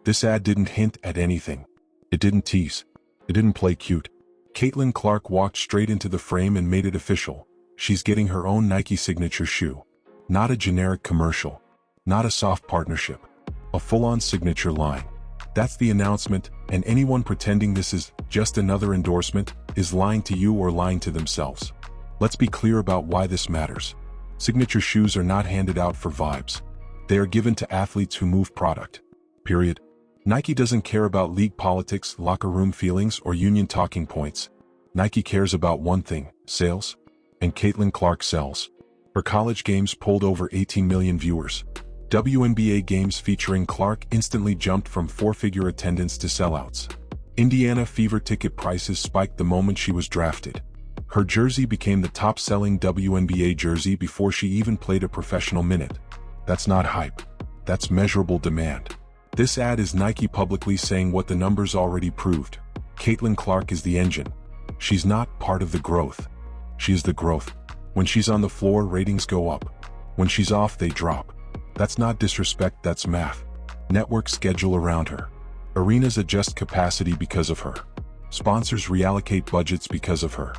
This ad didn't hint at anything. It didn't tease. It didn't play cute. Caitlin Clark walked straight into the frame and made it official. She's getting her own Nike signature shoe. Not a generic commercial. Not a soft partnership. A full-on signature line. That's the announcement, and anyone pretending this is just another endorsement is lying to you or lying to themselves. Let's be clear about why this matters. Signature shoes are not handed out for vibes. They are given to athletes who move product. Period. Nike doesn't care about league politics, locker room feelings, or union talking points. Nike cares about one thing: sales. And Caitlin Clark sells. Her college games pulled over 18 million viewers. WNBA games featuring Clark instantly jumped from four-figure attendance to sellouts. Indiana Fever ticket prices spiked the moment she was drafted. Her jersey became the top-selling WNBA jersey before she even played a professional minute. That's not hype. That's measurable demand. This ad is Nike publicly saying what the numbers already proved. Caitlin Clark is the engine. She's not part of the growth. She's the growth. When she's on the floor, ratings go up. When she's off, they drop. That's not disrespect, that's math. Networks schedule around her. Arenas adjust capacity because of her. Sponsors reallocate budgets because of her.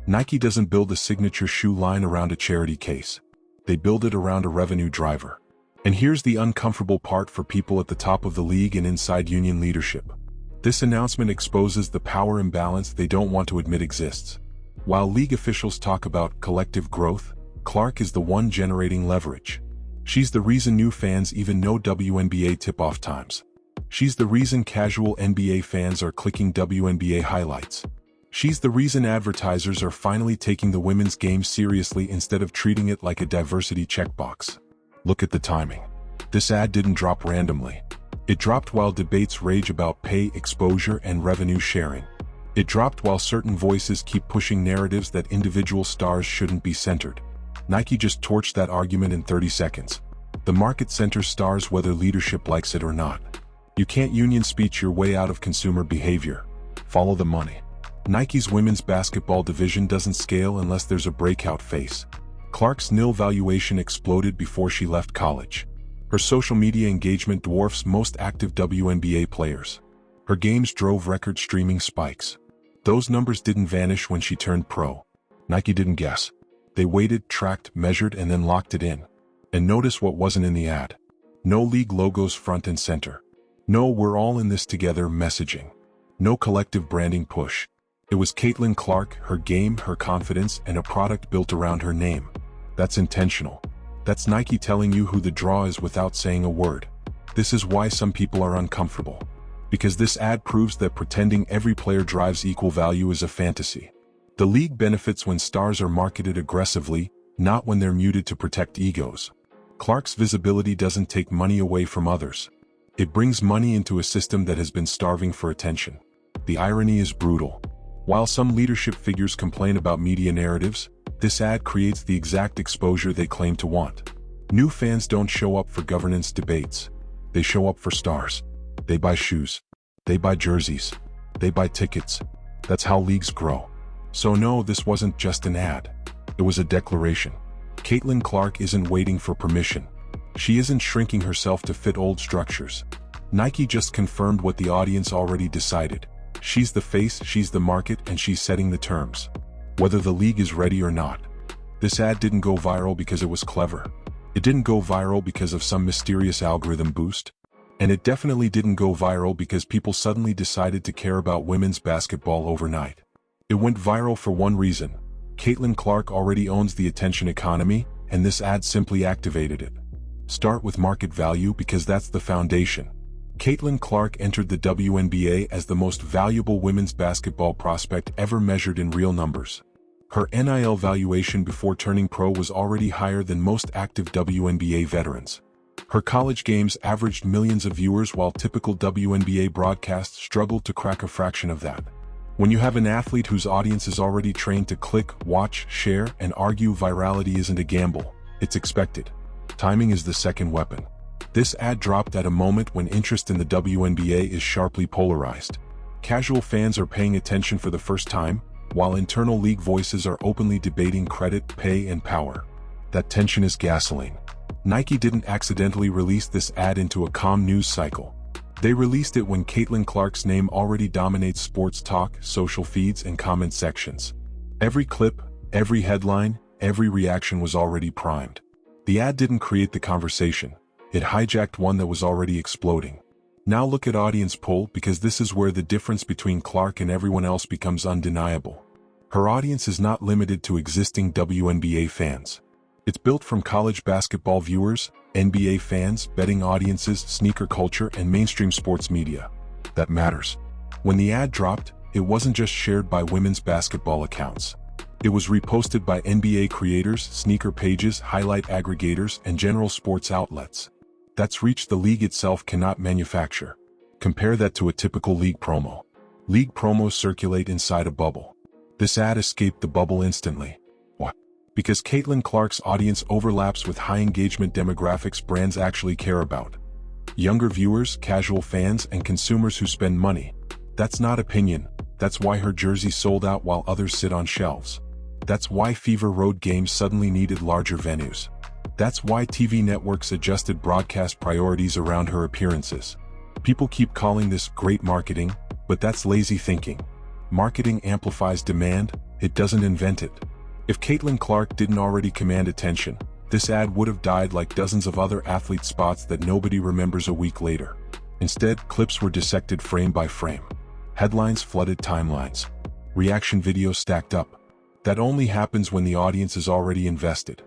Nike doesn't build a signature shoe line around a charity case. They build it around a revenue driver. And here's the uncomfortable part for people at the top of the league and inside union leadership. This announcement exposes the power imbalance they don't want to admit exists. While league officials talk about collective growth, Clark is the one generating leverage. She's the reason new fans even know WNBA tip-off times. She's the reason casual NBA fans are clicking WNBA highlights. She's the reason advertisers are finally taking the women's game seriously instead of treating it like a diversity checkbox. Look at the timing. This ad didn't drop randomly. It dropped while debates rage about pay, exposure, and revenue sharing. It dropped while certain voices keep pushing narratives that individual stars shouldn't be centered. Nike just torched that argument in 30 seconds. The market centers stars whether leadership likes it or not. You can't union speech your way out of consumer behavior. Follow the money. Nike's women's basketball division doesn't scale unless there's a breakout face. Clark's nil valuation exploded before she left college. Her social media engagement dwarfs most active WNBA players. Her games drove record streaming spikes. Those numbers didn't vanish when she turned pro. Nike didn't guess. They waited, tracked, measured, and then locked it in. And notice what wasn't in the ad. No league logos front and center. No "we're all in this together" messaging. No collective branding push. It was Caitlin Clark, her game, her confidence, and a product built around her name. That's intentional. That's Nike telling you who the draw is without saying a word. This is why some people are uncomfortable. Because this ad proves that pretending every player drives equal value is a fantasy. The league benefits when stars are marketed aggressively, not when they're muted to protect egos. Clark's visibility doesn't take money away from others. It brings money into a system that has been starving for attention. The irony is brutal. While some leadership figures complain about media narratives, this ad creates the exact exposure they claim to want. New fans don't show up for governance debates. They show up for stars. They buy shoes. They buy jerseys. They buy tickets. That's how leagues grow. So no, this wasn't just an ad. It was a declaration. Caitlin Clark isn't waiting for permission. She isn't shrinking herself to fit old structures. Nike just confirmed what the audience already decided. She's the face, she's the market, and she's setting the terms. Whether the league is ready or not. This ad didn't go viral because it was clever. It didn't go viral because of some mysterious algorithm boost. And it definitely didn't go viral because people suddenly decided to care about women's basketball overnight. It went viral for one reason. Caitlin Clark already owns the attention economy, and this ad simply activated it. Start with market value because that's the foundation. Caitlin Clark entered the WNBA as the most valuable women's basketball prospect ever measured in real numbers. Her NIL valuation before turning pro was already higher than most active WNBA veterans. Her college games averaged millions of viewers while typical WNBA broadcasts struggled to crack a fraction of that. When you have an athlete whose audience is already trained to click, watch, share, and argue, virality isn't a gamble, it's expected. Timing is the second weapon. This ad dropped at a moment when interest in the WNBA is sharply polarized. Casual fans are paying attention for the first time, while internal league voices are openly debating credit, pay, and power. That tension is gasoline. Nike didn't accidentally release this ad into a calm news cycle. They released it when Caitlin Clark's name already dominates sports talk, social feeds, and comment sections. Every clip, every headline, every reaction was already primed. The ad didn't create the conversation. It hijacked one that was already exploding. Now look at audience poll, because this is where the difference between Clark and everyone else becomes undeniable. Her audience is not limited to existing WNBA fans. It's built from college basketball viewers, NBA fans, betting audiences, sneaker culture, and mainstream sports media. That matters. When the ad dropped, it wasn't just shared by women's basketball accounts. It was reposted by NBA creators, sneaker pages, highlight aggregators, and general sports outlets. That's reach the league itself cannot manufacture. Compare that to a typical league promo. League promos circulate inside a bubble. This ad escaped the bubble instantly. Why? Because Caitlin Clark's audience overlaps with high-engagement demographics brands actually care about. Younger viewers, casual fans, and consumers who spend money. That's not opinion. That's why her jersey sold out while others sit on shelves. That's why Fever Road games suddenly needed larger venues. That's why TV networks adjusted broadcast priorities around her appearances. People keep calling this great marketing, but that's lazy thinking. Marketing amplifies demand, it doesn't invent it. If Caitlin Clark didn't already command attention, this ad would have died like dozens of other athlete spots that nobody remembers a week later. Instead, clips were dissected frame by frame. Headlines flooded timelines. Reaction videos stacked up. That only happens when the audience is already invested.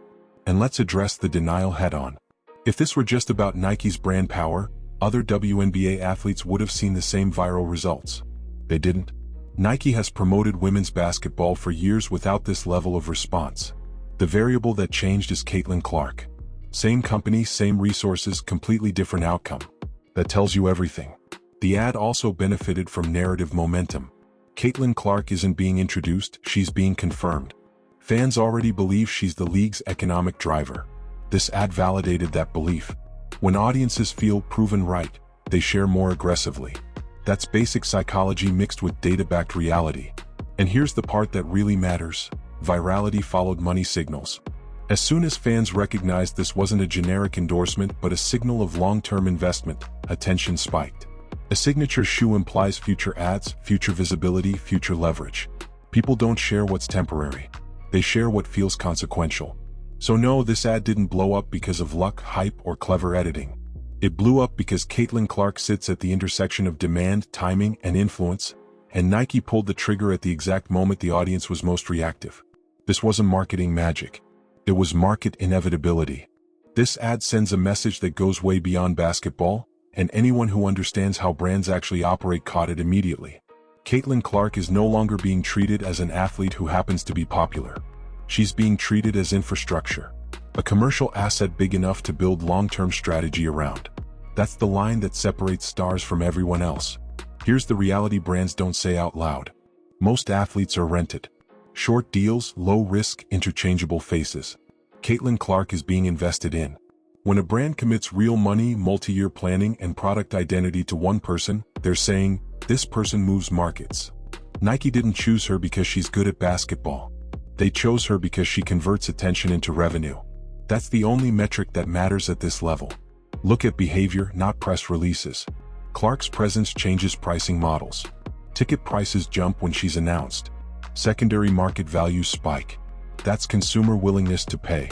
And let's address the denial head-on. If this were just about Nike's brand power, other WNBA athletes would have seen the same viral results. They didn't. Nike has promoted women's basketball for years without this level of response. The variable that changed is Caitlin Clark. Same company, same resources, completely different outcome. That tells you everything. The ad also benefited from narrative momentum. Caitlin Clark isn't being introduced, she's being confirmed. Fans already believe she's the league's economic driver. This ad validated that belief. When audiences feel proven right, they share more aggressively. That's basic psychology mixed with data-backed reality. And here's the part that really matters. Virality followed money signals. As soon as fans recognized this wasn't a generic endorsement but a signal of long-term investment, attention spiked. A signature shoe implies future ads, future visibility, future leverage. People don't share what's temporary. They share what feels consequential. So no, this ad didn't blow up because of luck, hype, or clever editing. It blew up because Caitlin Clark sits at the intersection of demand, timing, and influence, and Nike pulled the trigger at the exact moment the audience was most reactive. This wasn't marketing magic. It was market inevitability. This ad sends a message that goes way beyond basketball, and anyone who understands how brands actually operate caught it immediately. Caitlin Clark is no longer being treated as an athlete who happens to be popular. She's being treated as infrastructure. A commercial asset big enough to build long-term strategy around. That's the line that separates stars from everyone else. Here's the reality brands don't say out loud. Most athletes are rented. Short deals, low risk, interchangeable faces. Caitlin Clark is being invested in. When a brand commits real money, multi-year planning, and product identity to one person, they're saying, this person moves markets. Nike didn't choose her because she's good at basketball. They chose her because she converts attention into revenue. That's the only metric that matters at this level. Look at behavior, not press releases. Clark's presence changes pricing models. Ticket prices jump when she's announced. Secondary market values spike. That's consumer willingness to pay.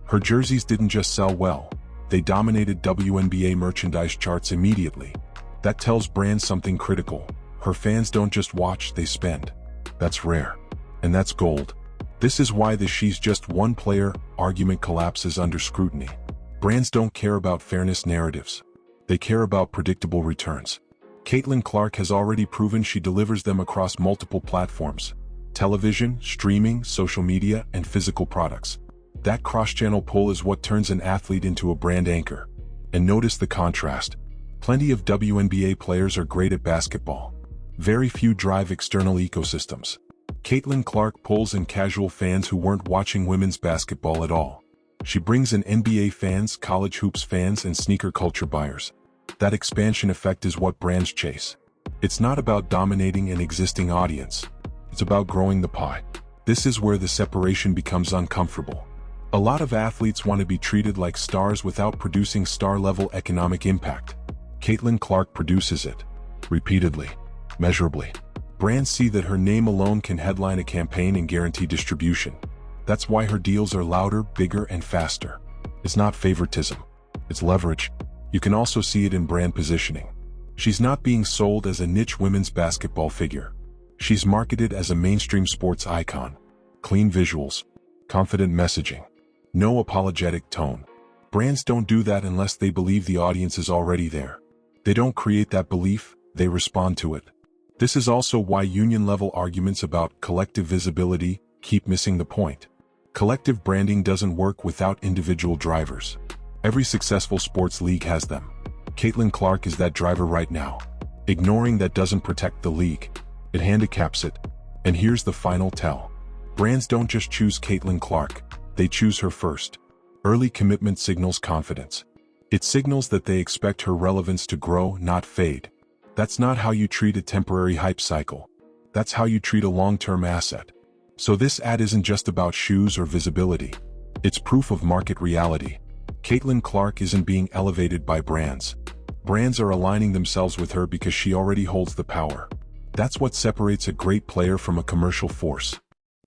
Her jerseys didn't just sell well. They dominated WNBA merchandise charts immediately. That tells brands something critical. Her fans don't just watch, they spend. That's rare. And that's gold. This is why the "she's just one player" argument collapses under scrutiny. Brands don't care about fairness narratives. They care about predictable returns. Caitlin Clark has already proven she delivers them across multiple platforms: television, streaming, social media, and physical products. That cross-channel pull is what turns an athlete into a brand anchor. And notice the contrast. Plenty of WNBA players are great at basketball. Very few drive external ecosystems. Caitlin Clark pulls in casual fans who weren't watching women's basketball at all. She brings in NBA fans, college hoops fans, and sneaker culture buyers. That expansion effect is what brands chase. It's not about dominating an existing audience. It's about growing the pie. This is where the separation becomes uncomfortable. A lot of athletes want to be treated like stars without producing star-level economic impact. Caitlin Clark produces it. Repeatedly. Measurably. Brands see that her name alone can headline a campaign and guarantee distribution. That's why her deals are louder, bigger, and faster. It's not favoritism. It's leverage. You can also see it in brand positioning. She's not being sold as a niche women's basketball figure. She's marketed as a mainstream sports icon. Clean visuals. Confident messaging. No apologetic tone. Brands don't do that unless they believe the audience is already there. They don't create that belief, they respond to it. This is also why union-level arguments about collective visibility keep missing the point. Collective branding doesn't work without individual drivers. Every successful sports league has them. Caitlin Clark is that driver right now. Ignoring that doesn't protect the league. It handicaps it. And here's the final tell. Brands don't just choose Caitlin Clark, they choose her first. Early commitment signals confidence. It signals that they expect her relevance to grow, not fade. That's not how you treat a temporary hype cycle. That's how you treat a long-term asset. So this ad isn't just about shoes or visibility. It's proof of market reality. Caitlin Clark isn't being elevated by brands. Brands are aligning themselves with her because she already holds the power. That's what separates a great player from a commercial force.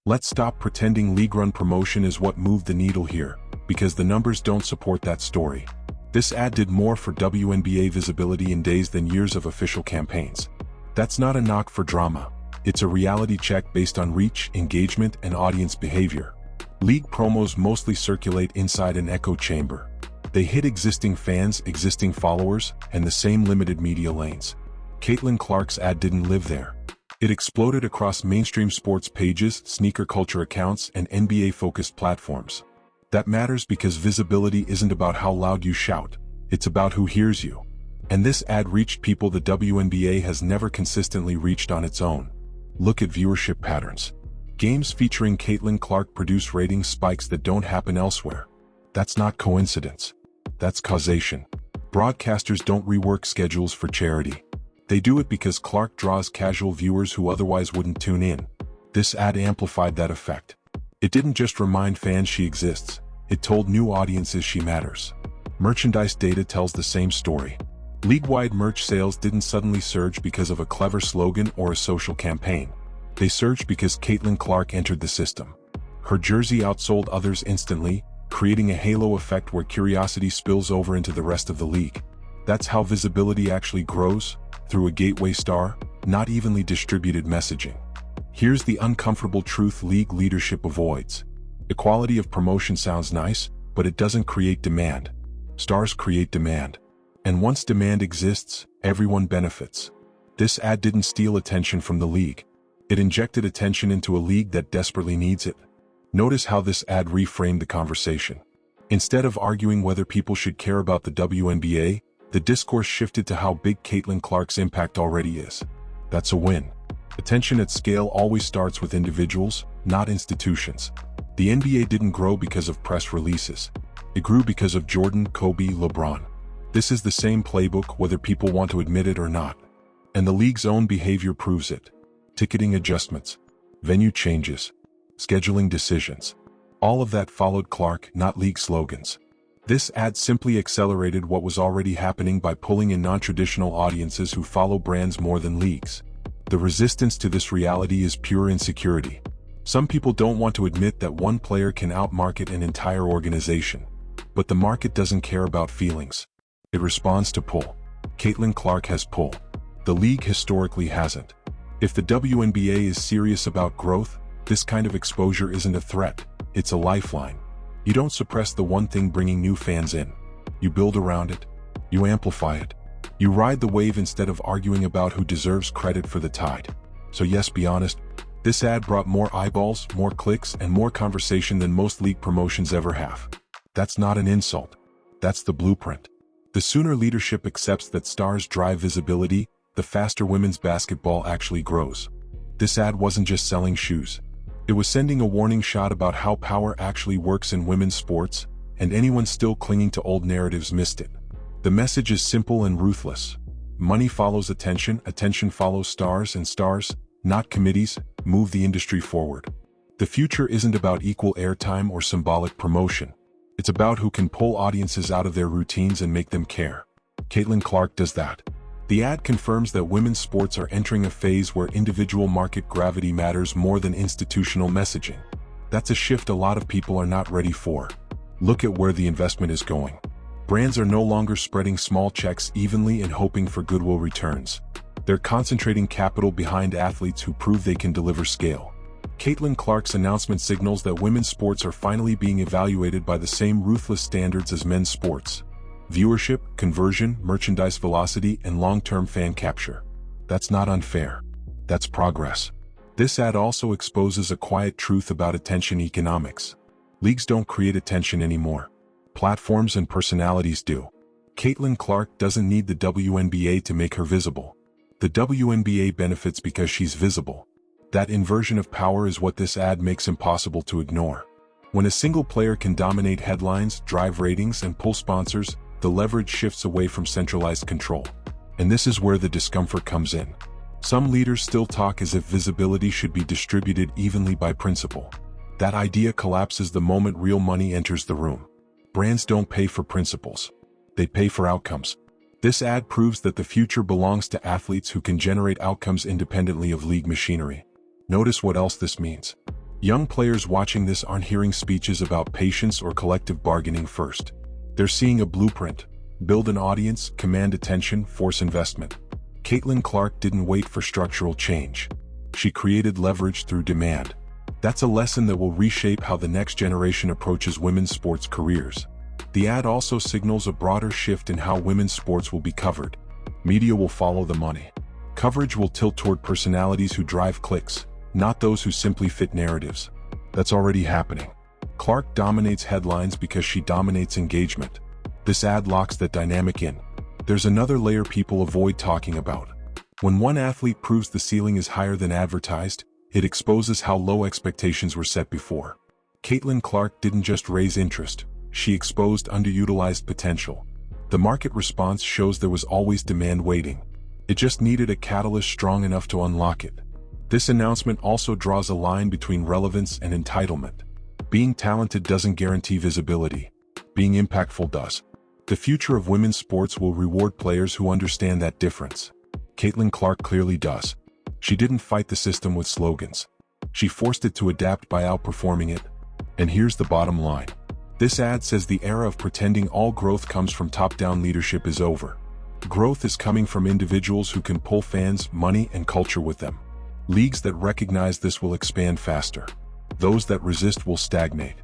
Let's stop pretending league-run promotion is what moved the needle here, because the numbers don't support that story. This ad did more for WNBA visibility in days than years of official campaigns. That's not a knock for drama. It's a reality check based on reach, engagement, and audience behavior. League promos mostly circulate inside an echo chamber. They hit existing fans, existing followers, and the same limited media lanes. Caitlin Clark's ad didn't live there. It exploded across mainstream sports pages, sneaker culture accounts, and NBA-focused platforms. That matters because visibility isn't about how loud you shout, it's about who hears you. And this ad reached people the WNBA has never consistently reached on its own. Look at viewership patterns. Games featuring Caitlin Clark produce ratings spikes that don't happen elsewhere. That's not coincidence. That's causation. Broadcasters don't rework schedules for charity. They do it because Clark draws casual viewers who otherwise wouldn't tune in. This ad amplified that effect. It didn't just remind fans she exists, it told new audiences she matters. Merchandise data tells the same story. League-wide merch sales didn't suddenly surge because of a clever slogan or a social campaign. They surged because Caitlin Clark entered the system. Her jersey outsold others instantly, creating a halo effect where curiosity spills over into the rest of the league. That's how visibility actually grows, through a gateway star, not evenly distributed messaging. Here's the uncomfortable truth league leadership avoids. Equality of promotion sounds nice, but it doesn't create demand. Stars create demand. And once demand exists, everyone benefits. This ad didn't steal attention from the league. It injected attention into a league that desperately needs it. Notice how this ad reframed the conversation. Instead of arguing whether people should care about the WNBA, the discourse shifted to how big Caitlin Clark's impact already is. That's a win. Attention at scale always starts with individuals, not institutions. The NBA didn't grow because of press releases. It grew because of Jordan, Kobe, LeBron. This is the same playbook whether people want to admit it or not. And the league's own behavior proves it. Ticketing adjustments, venue changes, scheduling decisions. All of that followed Clark, not league slogans. This ad simply accelerated what was already happening by pulling in non-traditional audiences who follow brands more than leagues. The resistance to this reality is pure insecurity. Some people don't want to admit that one player can outmarket an entire organization. But the market doesn't care about feelings. It responds to pull. Caitlin Clark has pull. The league historically hasn't. If the WNBA is serious about growth, this kind of exposure isn't a threat, it's a lifeline. You don't suppress the one thing bringing new fans in. You build around it. You amplify it. You ride the wave instead of arguing about who deserves credit for the tide. So yes, be honest, this ad brought more eyeballs, more clicks, and more conversation than most league promotions ever have. That's not an insult. That's the blueprint. The sooner leadership accepts that stars drive visibility, the faster women's basketball actually grows. This ad wasn't just selling shoes. It was sending a warning shot about how power actually works in women's sports, and anyone still clinging to old narratives missed it. The message is simple and ruthless. Money follows attention, attention follows stars, and stars, not committees, move the industry forward. The future isn't about equal airtime or symbolic promotion. It's about who can pull audiences out of their routines and make them care. Caitlin Clark does that. The ad confirms that women's sports are entering a phase where individual market gravity matters more than institutional messaging. That's a shift a lot of people are not ready for. Look at where the investment is going. Brands are no longer spreading small checks evenly and hoping for goodwill returns. They're concentrating capital behind athletes who prove they can deliver scale. Caitlin Clark's announcement signals that women's sports are finally being evaluated by the same ruthless standards as men's sports: viewership, conversion, merchandise velocity, and long-term fan capture. That's not unfair. That's progress. This ad also exposes a quiet truth about attention economics. Leagues don't create attention anymore. Platforms and personalities do. Caitlin Clark doesn't need the WNBA to make her visible. The WNBA benefits because she's visible. That inversion of power is what this ad makes impossible to ignore. When a single player can dominate headlines, drive ratings, and pull sponsors, the leverage shifts away from centralized control. And this is where the discomfort comes in. Some leaders still talk as if visibility should be distributed evenly by principle. That idea collapses the moment real money enters the room. Brands don't pay for principles. They pay for outcomes. This ad proves that the future belongs to athletes who can generate outcomes independently of league machinery. Notice what else this means. Young players watching this aren't hearing speeches about patience or collective bargaining first. They're seeing a blueprint: build an audience, command attention, force investment. Caitlin Clark didn't wait for structural change. She created leverage through demand. That's a lesson that will reshape how the next generation approaches women's sports careers. The ad also signals a broader shift in how women's sports will be covered. Media will follow the money. Coverage will tilt toward personalities who drive clicks, not those who simply fit narratives. That's already happening. Clark dominates headlines because she dominates engagement. This ad locks that dynamic in. There's another layer people avoid talking about. When one athlete proves the ceiling is higher than advertised, it exposes how low expectations were set before. Caitlin Clark didn't just raise interest, she exposed underutilized potential. The market response shows there was always demand waiting. It just needed a catalyst strong enough to unlock it. This announcement also draws a line between relevance and entitlement. Being talented doesn't guarantee visibility. Being impactful does. The future of women's sports will reward players who understand that difference. Caitlin Clark clearly does. She didn't fight the system with slogans. She forced it to adapt by outperforming it. And here's the bottom line. This ad says the era of pretending all growth comes from top-down leadership is over. Growth is coming from individuals who can pull fans, money, and culture with them. Leagues that recognize this will expand faster. Those that resist will stagnate.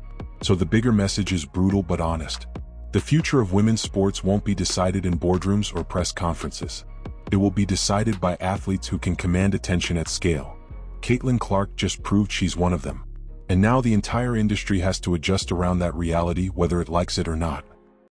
So the bigger message is brutal but honest. The future of women's sports won't be decided in boardrooms or press conferences. It will be decided by athletes who can command attention at scale. Caitlin Clark just proved she's one of them. And now the entire industry has to adjust around that reality, whether it likes it or not.